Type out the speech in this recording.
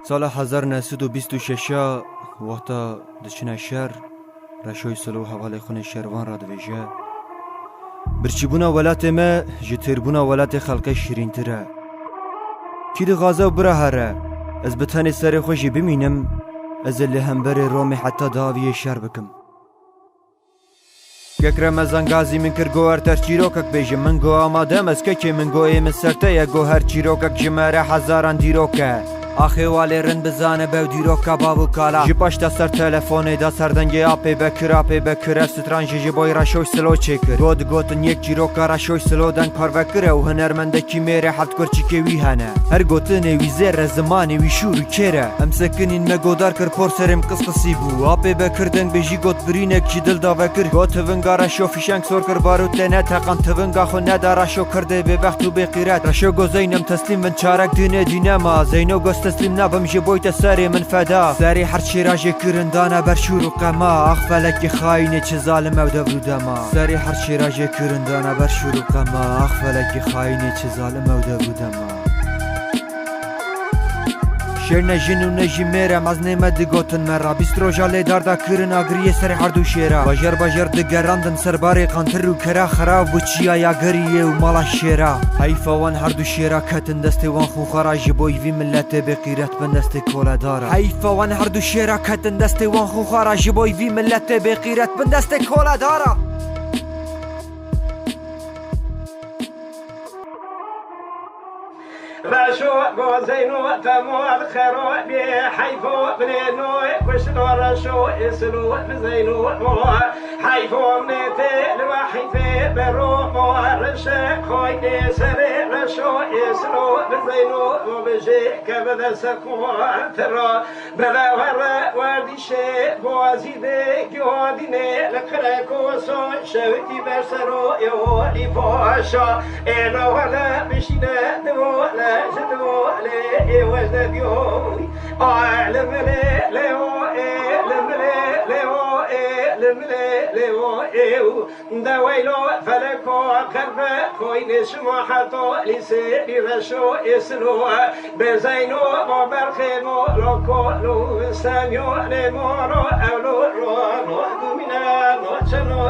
سال 1926 وقتا دچنه شهر رشوی سلو حواله خون شهروان را دویجه برچیبونا ولات ما جتربونا ولات خلق شیرین تره کی ده غازه و بره هره از بتانی سر خوشی بمینم از اللي همبر رومي حتى داویه شهر بکم یک رمضان غازی من کر گوهر تر چیروکک بیجم من گو آمادم از که من گو ایم سرته یا گوهر چیروکک جماره هزاران دیروکه آخی والی رن بزانه بو دیروکا بابو کالا جپاش دا سر تلفونه دا سردنگی آپی بکر سترانجی جبای رشوش سلو چکر گوتن یک جیروکا رشوش سلو دنگ پاروکره و هنرمنده کی میره حد کرچی که وی هنه هر گوتنه وی زیر زمانی وی شورو کره هم سکنین مگودار کر پرسرم قصقصی بو آپی بکر دنگ بیجی گوت برینه کی دل دا وکر گوت ونگا رشو فیشنگ سور کر باروت لنه تقان تونگا خو ندا رشو کرده به وقت و به قیرت رشو گو زینم تسلیم من چارک دینه ما زینو تسلیم نبم جبویت سری من فدا سری هر چی راجع کرندانه بر شور و قما اخفلک خاینه چه ظالم او دبرو دما سری هر چی راجع کرندانه بر شور و قما اخفلک خاینه چه ظالم او دبرو دما شیر نجین و نجی میرم از نیمه دگوتن مرا بیست روژا لیدار دا کرن آگریه سر هردو شیرا باجر دگراندن سرباری قانتر و کرا خراب و چیا یا گریه و مالا شیرا حیفا وان هردو شیرا کتن دسته وان خوخارا جبوی وی ملت بقیرت بن دسته کولا دارا حیفا وان هردو شیرا کتن دسته وان خوخارا جبوی وی ملت بقیرت بن دسته کولا دارا رشو گوزینو تمو الخيرو بي حيفو بنينو كشلو رشو اسلو بزينو حيفو منيتي الوحيفي برومو رشا خوي سري رشو اسلو بزينو بجي كبدا سكو ترى بلا ورا وردي شي بوازيدي جوديني لكركو سو شوتي برسرو يولي باشا انا ولا بشينا دولا جدو لي وجد بيومي اعلم لي لي دويلو فلكو قرب خوين شمحتو لسيري رشو اسلو بزينو وبرخيمو لوكو لو ساميو لمورو اولو رو دومينا نوچنو